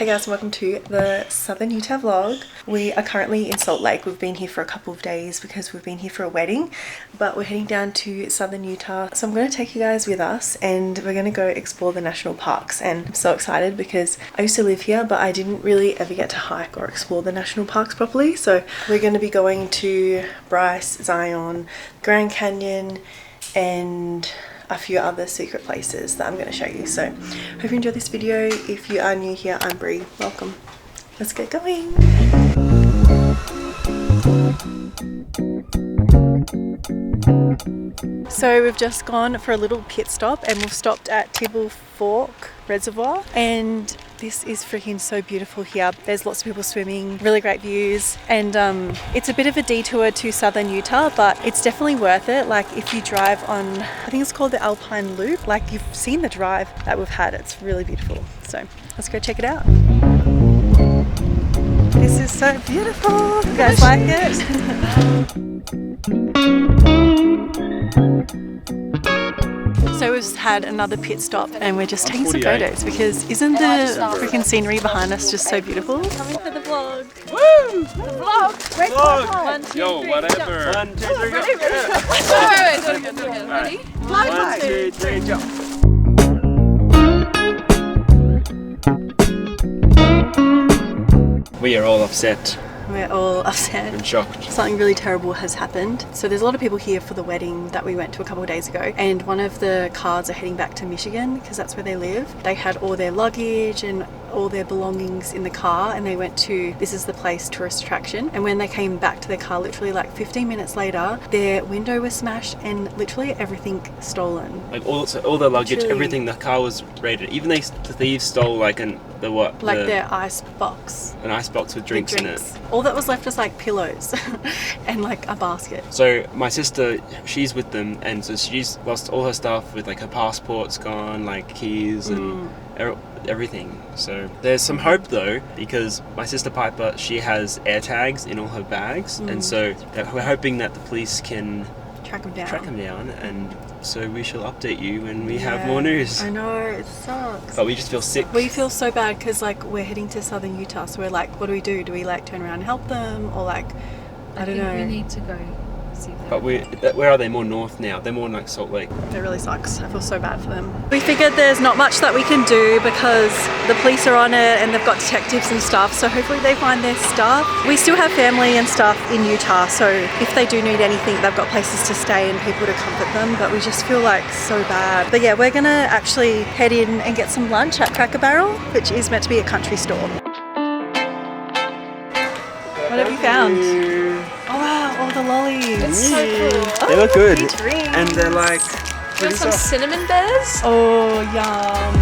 guys, and welcome to the Southern Utah vlog. We are currently in Salt Lake. We've been here for a couple of days because we've been here for a wedding, but we're heading down to Southern Utah. So I'm going to take you guys with us and we're going to go explore the national parks. And I'm so excited because I used to live here, but I didn't really ever get to hike or explore the national parks properly. So we're going to be going to Bryce, Zion, Grand Canyon, and a few other secret places that I'm going to show you. So hope you enjoy this video. If you are new here, I'm Brie. Welcome. Let's get going. So we've just gone for a little pit stop and we've stopped at Tibble Fork Reservoir, and this is freaking so beautiful here. There's lots of people swimming, really great views, and it's a bit of a detour to Southern Utah, but it's definitely worth it. Like if you drive on, I think it's called the Alpine Loop, like you've seen the drive that we've had, it's really beautiful. So let's go check it out. This is so beautiful. You guys like it? So we've had another pit stop and we're just taking some photos because isn't the freaking scenery behind us just so beautiful? Coming for the vlog. Woo! The vlog! Great vlog! 1, 2, 3, whatever. 1, 2, 3, go. Wait. Ready? 1, 2, 3, jump. We are all upset. We're all upset. I'm shocked. Something really terrible has happened. So there's a lot of people here for the wedding that we went to a couple of days ago, and one of the cars are heading back to Michigan because that's where they live. They had all their luggage and all their belongings in the car, and they went to, this is the place, tourist attraction, and when they came back to their car, literally like 15 minutes later, their window was smashed and literally everything stolen. Like all the luggage, literally. Everything, the car was raided. Even the thieves stole like their ice box. An ice box with drinks in it. All that was left was like pillows and like a basket. So my sister, she's with them, and so she's lost all her stuff with like her passport's gone, like keys and everything. So there's some hope though, because my sister Piper, she has air tags in all her bags, and so we're hoping that the police can track them down, and so we shall update you when we have more news. I know, it sucks. But we just feel sick. We feel so bad because like we're heading to Southern Utah, so we're like, what do we do? Do we like turn around and help them, or like, I don't know. We need to go see them. But where are they? More north now. They're more in like Salt Lake. It really sucks. I feel so bad for them. We figured there's not much that we can do because the police are on it and they've got detectives and stuff, so hopefully they find their stuff. We still have family and stuff in Utah, so if they do need anything, they've got places to stay and people to comfort them, but we just feel like so bad. But yeah, we're gonna actually head in and get some lunch at Cracker Barrel, which is meant to be a country store. What have you found? Oh wow, all the lollies. It's so cool. They look good. Dreams. And they're like There's some cinnamon bears. Oh, yum.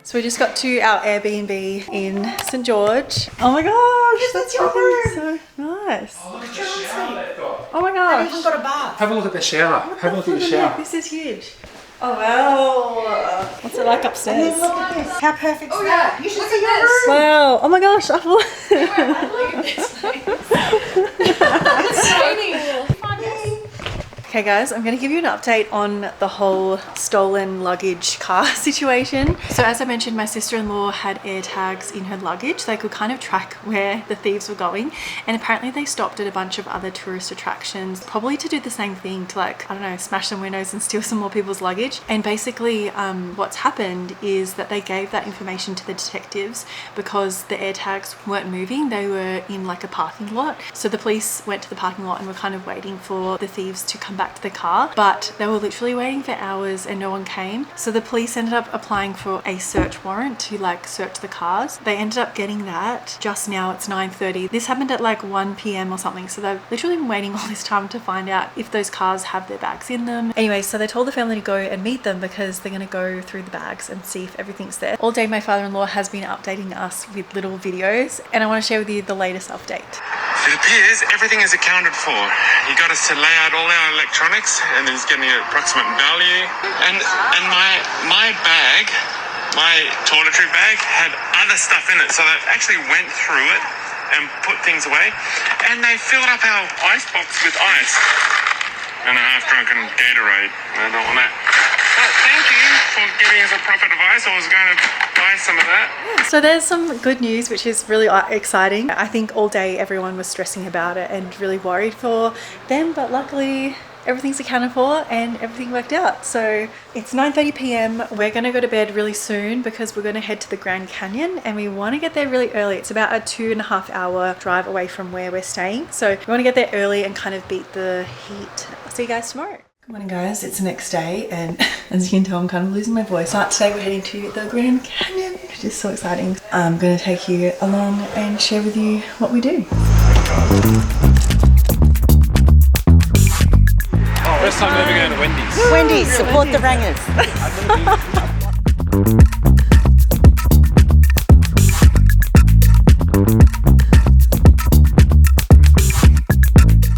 So we just got to our Airbnb in St. George. Oh my gosh, that's freaking so nice. Oh my gosh. I even got a bath. Have a look at the shower. Have a look at your shower. This is huge. Oh wow. What's it like upstairs? Look at this. How perfect is that? You should see your room. Wow. Oh my gosh. It's raining. Okay guys, I'm going to give you an update on the whole stolen luggage car situation. So as I mentioned, my sister-in-law had air tags in her luggage. They could kind of track where the thieves were going, and apparently they stopped at a bunch of other tourist attractions, probably to do the same thing, to like, I don't know, smash some windows and steal some more people's luggage. And basically what's happened is that they gave that information to the detectives because the air tags weren't moving. They were in like a parking lot. So the police went to the parking lot and were kind of waiting for the thieves to come back to the car, but they were literally waiting for hours and no one came. So the police ended up applying for a search warrant to like search the cars. They ended up getting that just now. It's 9:30. This happened at like 1 p.m. or something, so they've literally been waiting all this time to find out if those cars have their bags in them. Anyway, so they told the family to go and meet them because they're going to go through the bags and see if everything's there. All day my father-in-law has been updating us with little videos, and I want to share with you the latest update. It appears everything is accounted for. He got us to lay out all our electronics, and he's getting an approximate value. And my bag, my toiletry bag, had other stuff in it, so they actually went through it and put things away, and they filled up our ice box with ice. and a half-drunken Gatorade. I don't want that. But thank you for giving us a proper device. I was going to buy some of that. So there's some good news, which is really exciting. I think all day everyone was stressing about it and really worried for them, but luckily everything's accounted for and everything worked out. So it's 9:30 p.m. We're going to go to bed really soon because we're going to head to the Grand Canyon and we want to get there really early. It's about a 2.5 hour drive away from where we're staying. So we want to get there early and kind of beat the heat. I'll see you guys tomorrow. Good morning guys, it's the next day and as you can tell I'm kind of losing my voice. So today we're heading to the Grand Canyon, which is so exciting. I'm going to take you along and share with you what we do. First time ever going to Wendy's. Wendy's, support the Rangers.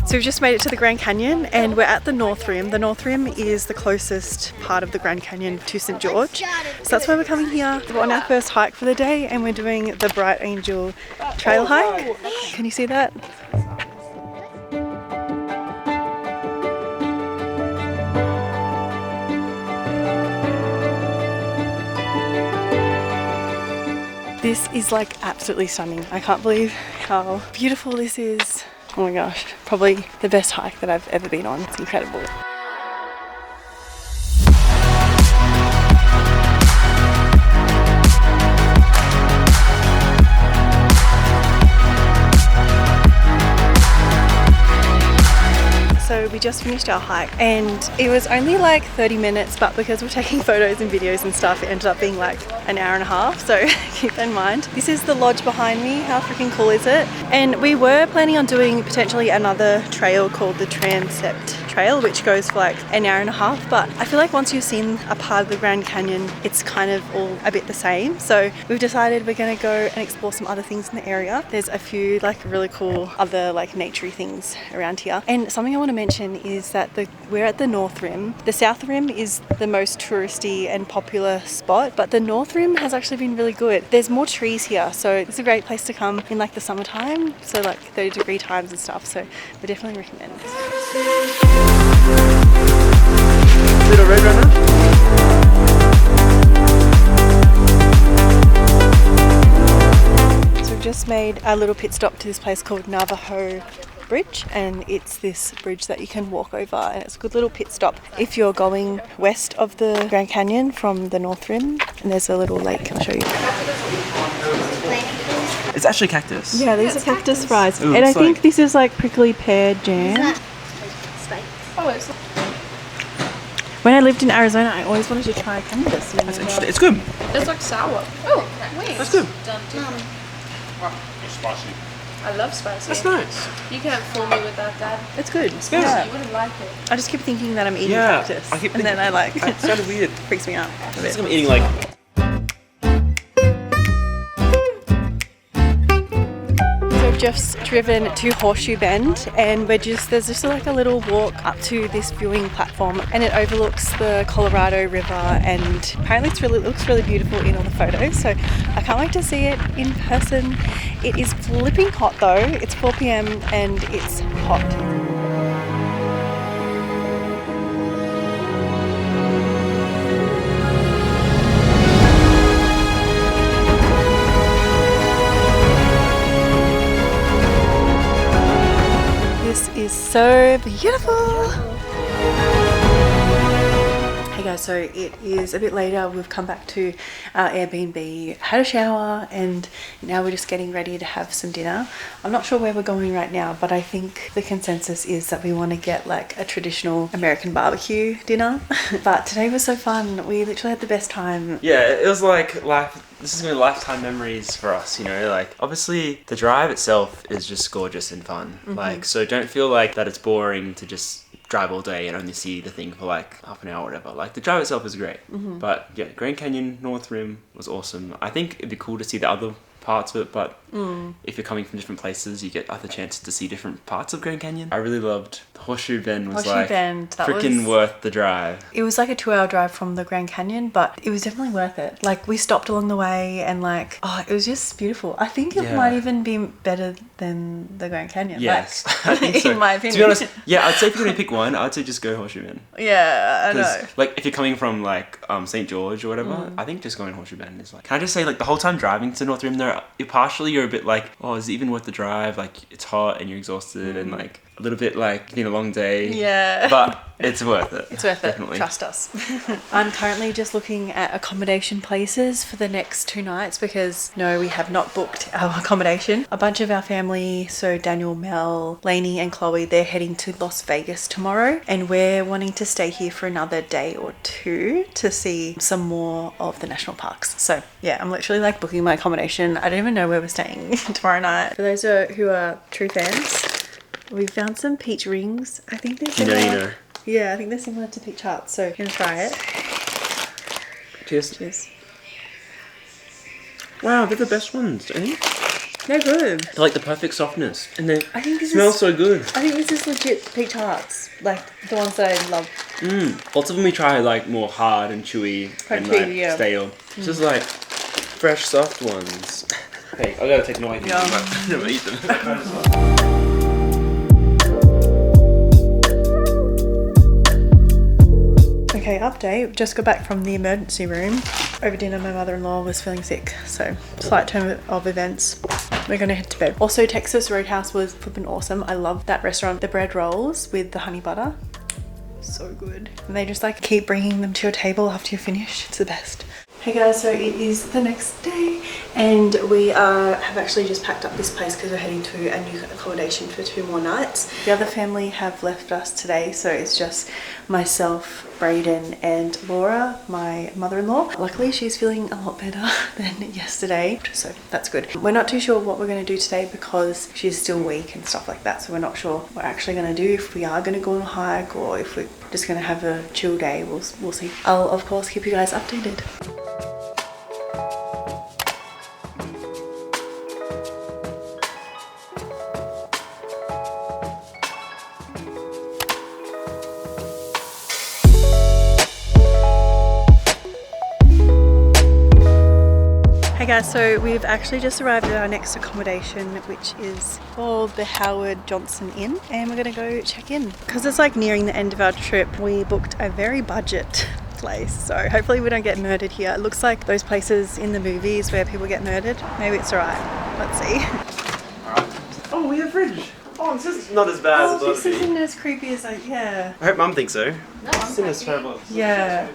So we've just made it to the Grand Canyon and we're at the North Rim. The North Rim is the closest part of the Grand Canyon to St. George. So that's why we're coming here. We're on our first hike for the day and we're doing the Bright Angel trail hike. Can you see that? This is like absolutely stunning. I can't believe how beautiful this is. Oh my gosh, probably the best hike that I've ever been on. It's incredible. So we just finished our hike and it was only like 30 minutes, but because we're taking photos and videos and stuff, it ended up being like an hour and a half. So keep that in mind. This is the lodge behind me. How freaking cool is it? And we were planning on doing potentially another trail called the Transept Trail, which goes for like an hour and a half. But I feel like once you've seen a part of the Grand Canyon, it's kind of all a bit the same. So we've decided we're going to go and explore some other things in the area. There's a few like really cool other like naturey things around here. And something I want to mention is that we're at the North Rim. The South Rim is the most touristy and popular spot, but the North Rim has actually been really good. There's more trees here, so it's a great place to come in like the summertime, so like 30-degree times and stuff, so we definitely recommend. Little Red Runner. So we've just made a little pit stop to this place called Navajo Bridge, and it's this bridge that you can walk over, and it's a good little pit stop if you're going west of the Grand Canyon from the North Rim. And there's a little lake, I'll show you. It's actually cactus. Yeah, these are cactus fries. Ooh, and I it's think like- this is like prickly pear jam. Oh, it's When I lived in Arizona, I always wanted to try cactus. That's interesting. It's good. like sour. Oh, wait. That's good. Spicy. I love spicy. That's nice. You can't fool me with that, Dad. It's good. good. Yeah. You wouldn't like it. I just keep thinking that I'm eating Yeah, cactus, I keep and then I like It sounded weird. freaks me out a It's bit. like I'm eating like. So we've just driven to Horseshoe Bend, and there's just like a little walk up to this viewing platform, and it overlooks the Colorado River, and apparently it looks really beautiful in all the photos. So I can't wait to see it in person. It is flipping hot though. It's 4 p.m. and it's hot. This is so beautiful. Hey guys, so it is a bit later. We've come back to our Airbnb, had a shower, and now we're just getting ready to have some dinner. I'm not sure where we're going right now, but I think the consensus is that we want to get like a traditional American barbecue dinner. But today was so fun. We literally had the best time. Yeah, it was like life. This is gonna be lifetime memories for us, you know. Like, obviously, the drive itself is just gorgeous and fun. Like, so don't feel like that it's boring to just drive all day and only see the thing for like half an hour or whatever. Like, the drive itself is great. But yeah, Grand Canyon, North Rim was awesome. I think it'd be cool to see the other parts of it, but if you're coming from different places, you get other chances to see different parts of Grand Canyon. I really loved the Horseshoe Bend. Was Horseshoe Bend, that freaking was worth the drive. It was like a 2-hour drive from the Grand Canyon, but it was definitely worth it. Like, we stopped along the way and like, oh, it was just beautiful. I think it might even be better than the Grand Canyon. Yes, like, I think so. in my opinion. To be honest, yeah, I'd say if you're gonna pick one, I'd say just go Horseshoe Bend. Yeah, I know. Like, if you're coming from like St. George or whatever, I think just going Horseshoe Bend is like. Can I just say, like, the whole time driving to North Rim there, you're a bit like, oh, is it even worth the drive? Like, it's hot and you're exhausted and like a little bit like it's been a long day. Yeah. But it's worth it. It's worth definitely. it. Trust us. I'm currently just looking at accommodation places for the next 2 nights because no, we have not booked our accommodation. A bunch of our family, so Daniel, Mel, Lainey and Chloe, they're heading to Las Vegas tomorrow and we're wanting to stay here for another day or 2 to see some more of the national parks. So yeah, I'm literally like booking my accommodation. I don't even know where we're staying tomorrow night. For those who are true fans, we found some peach rings. I think they're similar. You know. Yeah, I think they're similar to peach hearts, so I'm gonna try it. Cheers. Cheers. Wow, they're the best ones, I think. They're good. They're like the perfect softness. And they I think this smell is, so good. I think this is legit peach hearts. Like the ones that I love. Lots of them we try like more hard and chewy and like yeah. stale. Just like fresh, soft ones. Hey, I gotta take them away. I never eat them. Okay, update. Just got back from the emergency room. Over dinner, my mother-in-law was feeling sick, so slight turn of events. We're gonna head to bed. Also, Texas Roadhouse was flipping awesome. I love that restaurant. The bread rolls with the honey butter, so good. And they just like keep bringing them to your table after you finish. It's the best. Hey guys, so it is the next day and we have actually just packed up this place because we're heading to a new accommodation for 2 more nights. The other family have left us today, so it's just myself, Brayden and Laura, my mother-in-law. Luckily she's feeling a lot better than yesterday, so that's good. We're not too sure what we're going to do today because she's still weak and stuff like that, so we're not sure what we're actually going to do, if we are going to go on a hike or if we're just going to have a chill day. We'll see. I'll of course keep you guys updated. Guys, so we've actually just arrived at our next accommodation, which is called the Howard Johnson Inn, and we're gonna go check in because it's like nearing the end of our trip. We booked a very budget place, so hopefully we don't get murdered here. It looks like those places in the movies where people get murdered. Maybe it's alright. Let's see. Oh, we have a fridge. Oh, this is not as bad as it this isn't as creepy as yeah. I hope Mum thinks so. This isn't as terrible. Yeah.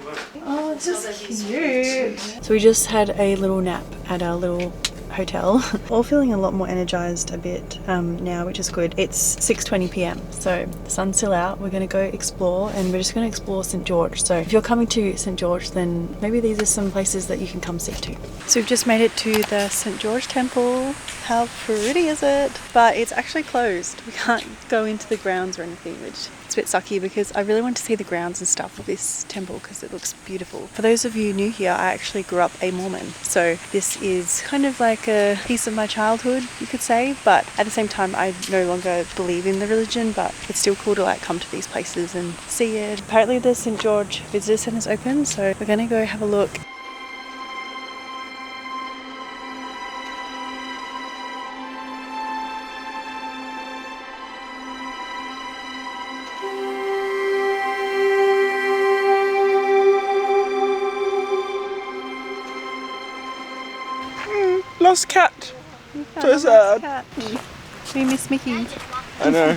Oh, it's just cute. So we just had a little nap at our little hotel. All feeling a lot more energized a bit now, which is good. It's 6:20 p.m. so the sun's still out. We're going to go explore and we're just going to explore St. George. So if you're coming to St. George, then maybe these are some places that you can come see too. So we've just made it to the St. George Temple. How pretty is it? But it's actually closed. We can't go into the grounds or anything, which it's a bit sucky because I really want to see the grounds and stuff of this temple because it looks beautiful. For those of you new here, I actually grew up a Mormon, so this is kind of like a piece of my childhood, you could say, but at the same time I no longer believe in the religion, but it's still cool to like come to these places and see it. Apparently the St. George Visitor Centre is open, so we're gonna go have a look. Lost cat. So sad. We miss Mickey. I know.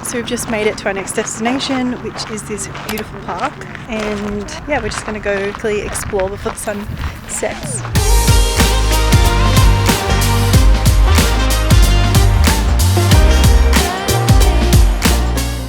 So we've just made it to our next destination, which is this beautiful park, and yeah, we're just going to go quickly explore before the sun sets.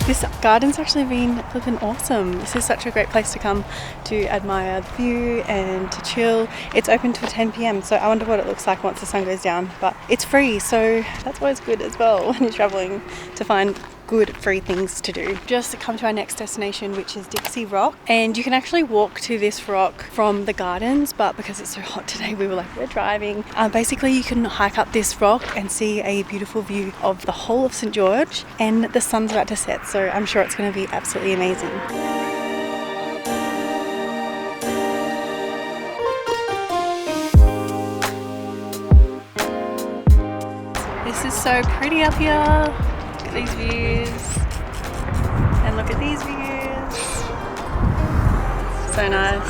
This garden's actually been flipping awesome. This is such a great place to come to admire the view and to chill. It's open till 10 p.m, so I wonder what it looks like once the sun goes down, but it's free, so that's always good as well when you're traveling, to find good free things to do. Just come to our next destination, which is Dixie Rock, and you can actually walk to this rock from the gardens, but because it's so hot today we were like, we're driving. Basically you can hike up this rock and see a beautiful view of the whole of St George, and the sun's about to set, so I'm sure it's going to be absolutely amazing. This is so pretty up here. Look at these views. And look at these views. So nice.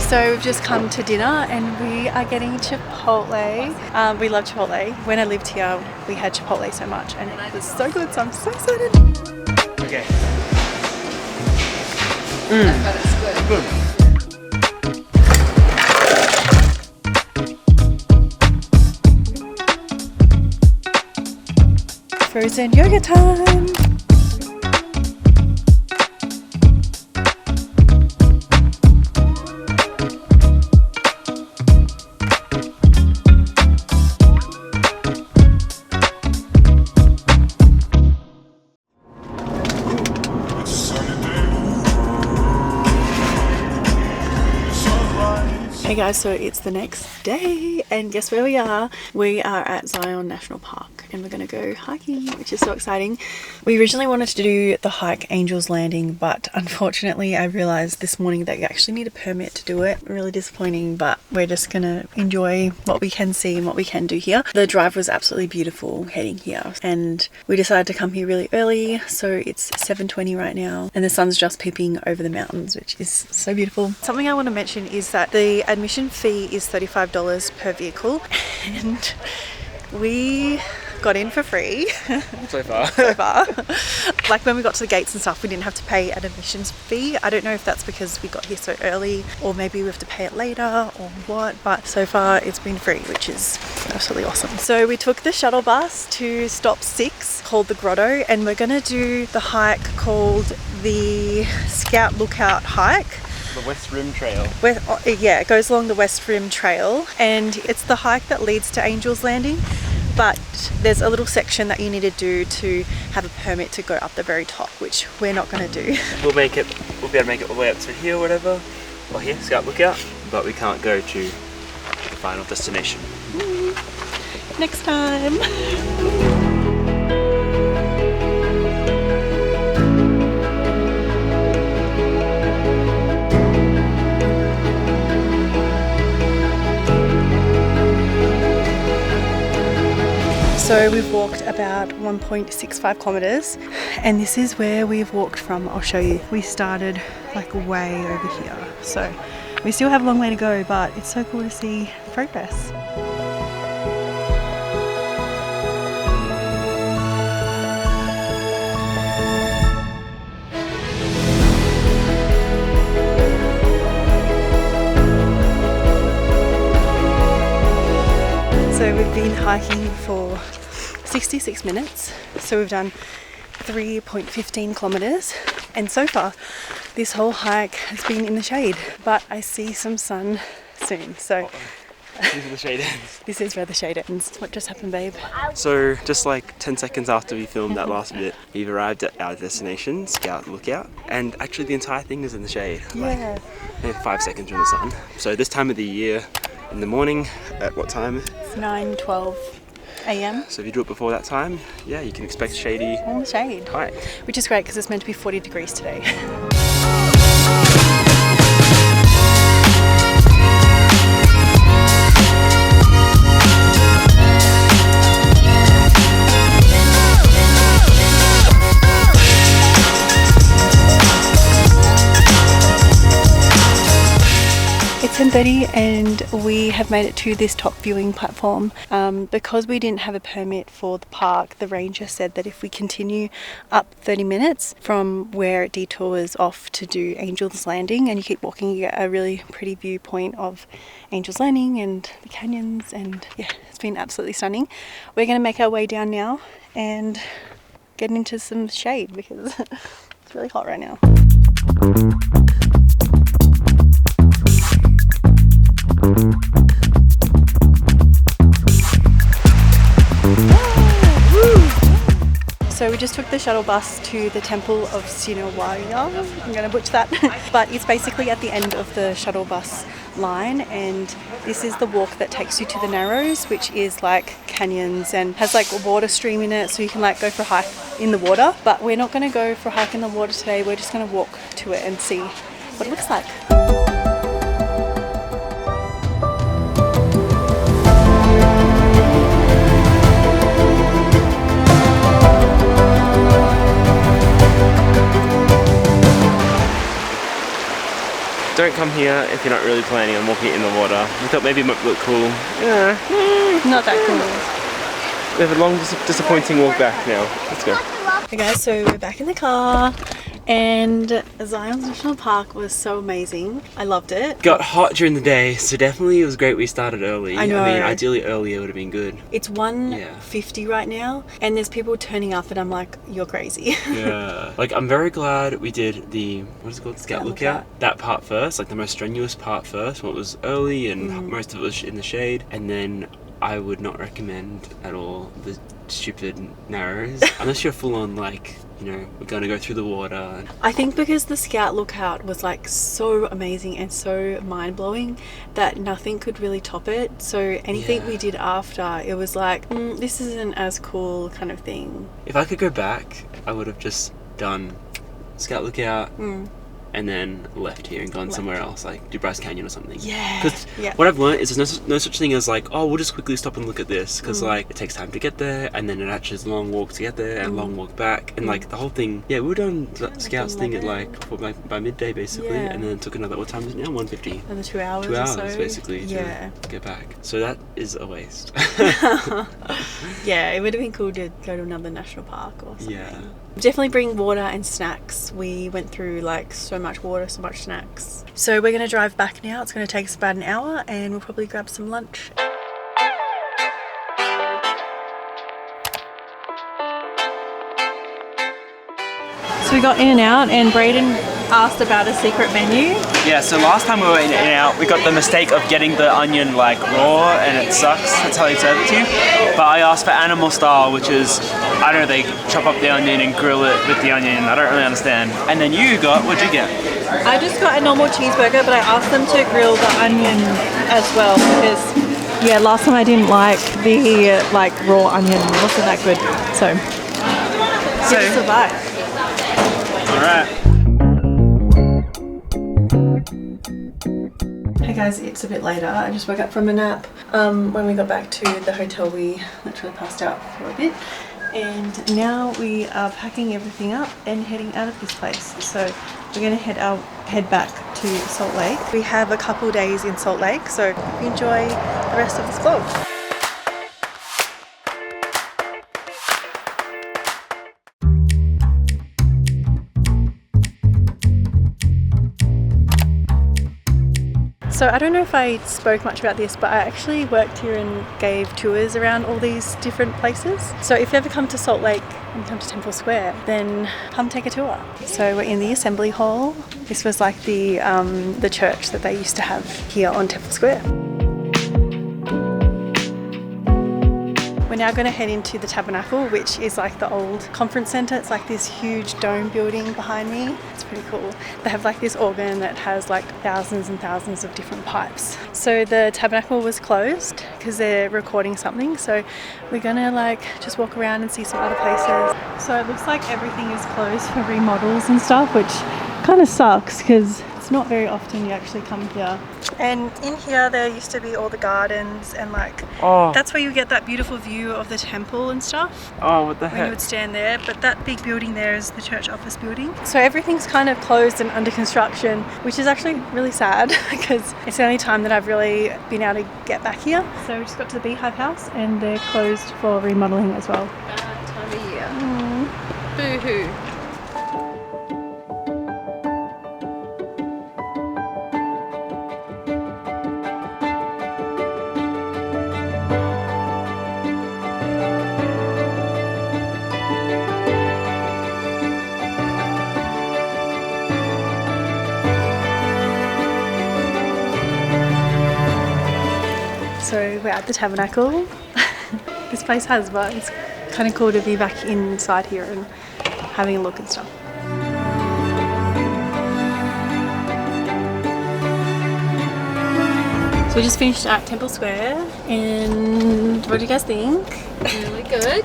So we've just come to dinner and we are getting Chipotle. We love Chipotle. When I lived here, we had Chipotle so much and it was so good, so I'm so excited. Okay. But it's good. Frozen yogurt time. Hey guys, so it's the next day and guess where we are? We are at Zion National Park and we're going to go hiking, which is so exciting. We originally wanted to do the hike Angel's Landing, but unfortunately I realized this morning that you actually need a permit to do it. Really disappointing, but we're just going to enjoy what we can see and what we can do here. The drive was absolutely beautiful heading here and we decided to come here really early, so it's 7:20 right now and the sun's just peeping over the mountains, which is so beautiful. Something I want to mention is that the admission fee is $35 per vehicle and we got in for free So far. so far. Like when we got to the gates and stuff, we didn't have to pay an admissions fee. I don't know if that's because we got here so early or maybe we have to pay it later or what, but so far it's been free, which is absolutely awesome. So we took the shuttle bus to stop 6 called the Grotto and we're gonna do the hike called the Scout Lookout hike. The West Rim Trail. Yeah, it goes along the West Rim Trail and it's the hike that leads to Angel's Landing, but there's a little section that you need to do to have a permit to go up the very top, which we're not going to do. We'll be able to make it all the way up to here or whatever, or here, Scout Lookout, but we can't go to the final destination. Next time. So we've walked about 1.65 kilometers and this is where we've walked from. I'll show you. We started like way over here. So we still have a long way to go, but it's so cool to see progress. So we've been hiking for 66 minutes. So we've done 3.15 kilometers. And so far, this whole hike has been in the shade, but I see some sun soon. So These are the shade ends. this is where the shade ends. What just happened, babe? So just like 10 seconds after we filmed that last bit, we've arrived at our destination, Scout Lookout, and actually the entire thing is in the shade. Yeah. Like 5 seconds from the sun. So this time of the year, in the morning, at what time? It's 9:12 a.m. So if you do it before that time, yeah, you can expect shady in the shade, hike. which is great because it's meant to be 40 degrees today. It's 10:30 and we have made it to this top viewing platform. Because we didn't have a permit for the park, the ranger said that if we continue up 30 minutes from where it detours off to do Angel's Landing and you keep walking, you get a really pretty viewpoint of Angel's Landing and the canyons, and yeah, it's been absolutely stunning. We're going to make our way down now and get into some shade because it's really hot right now. So we just took the shuttle bus to the Temple of Sinawaya. I'm going to butcher that. But it's basically at the end of the shuttle bus line, and this is the walk that takes you to the Narrows, which is like canyons and has like a water stream in it, so you can like go for a hike in the water. But we're not going to go for a hike in the water today. We're just going to walk to it and see what it looks like. Don't come here if you're not really planning on walking in the water. We thought maybe it might look cool. Yeah. Not that cool. We have a long, disappointing walk back now. Let's go. Okay guys, so we're back in the car, and Zion's National Park was so amazing. I loved it. Got hot during the day, so definitely it was great we started early. I know. I mean, ideally earlier would have been good. It's 1:50 right now, and there's people turning up, and I'm like, you're crazy. Yeah. Like, I'm very glad we did the, what is it called? Scout Lookout? That part first, like the most strenuous part first, when it was early and most of it was in the shade. And then I would not recommend at all the stupid Narrows, unless you're full on like, you know, we're going to go through the water. I think because the Scout Lookout was like so amazing and so mind-blowing that nothing could really top it. So anything we did after, it was like, this isn't as cool kind of thing. If I could go back, I would have just done Scout Lookout and then left here and gone somewhere else, like do Bryce Canyon or something. Yeah. Because what I've learned is there's no such thing as like, oh, we'll just quickly stop and look at this, because like it takes time to get there, and then it actually is a long walk to get there and long walk back, and like the whole thing. Yeah, we were done Scouts thing at like by midday basically, and then took another, what time is it now? 1:50. Another 2 hours. 2 hours or so. basically to get back. So that is a waste. Yeah, it would have been cool to go to another national park or something. Yeah. Definitely bring water and snacks. We went through like so much water, so much snacks. So we're going to drive back now. It's going to take us about an hour, and we'll probably grab some lunch. So we got In and Out, and Braden asked about a secret menu. Yeah, so last time we were in and out, we got the mistake of getting the onion like raw, and it sucks. That's how they serve it to you. But I asked for animal style, which is, I don't know, they chop up the onion and grill it with the onion. I don't really understand. And then you got, what'd you get? I just got a normal cheeseburger, but I asked them to grill the onion as well, because yeah, last time I didn't like the like raw onion. It wasn't that good. So give us a bite. All right. Hey guys, it's a bit later. I just woke up from a nap. When we got back to the hotel, we literally passed out for a bit. And now we are packing everything up and heading out of this place. So we're going to head back to Salt Lake. We have a couple days in Salt Lake, so enjoy the rest of this vlog. So I don't know if I spoke much about this, but I actually worked here and gave tours around all these different places. So if you ever come to Salt Lake and come to Temple Square, then come take a tour. So we're in the Assembly Hall. This was like the church that they used to have here on Temple Square. We're now going to head into the Tabernacle, which is like the old conference center. It's like this huge dome building behind me. It's pretty cool. They have like this organ that has like thousands and thousands of different pipes. So the Tabernacle was closed because they're recording something. So we're going to like just walk around and see some other places. So it looks like everything is closed for remodels and stuff, which kind of sucks because it's not very often you actually come here. And in here there used to be all the gardens, and like that's where you get that beautiful view of the temple and stuff. Oh, what the When you heck? would stand there. But that big building there is the church office building. So everything's kind of closed and under construction, which is actually really sad because it's the only time that I've really been able to get back here. So we just got to the Beehive House, and they're closed for remodeling as well. Time of year. Boo-hoo. So we're at the Tabernacle. This place has, but it's kind of cool to be back inside here and having a look and stuff. So we just finished at Temple Square, and what do you guys think? Really good.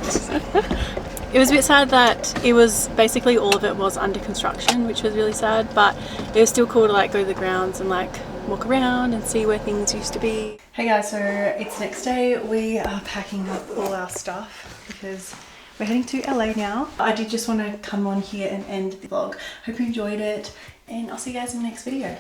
It was a bit sad that it was basically all of it was under construction, which was really sad, but it was still cool to like go to the grounds and like walk around and see where things used to be. Hey guys, so it's next day. We are packing up all our stuff because we're heading to LA now. I did just want to come on here and end the vlog. Hope you enjoyed it, and I'll see you guys in the next video.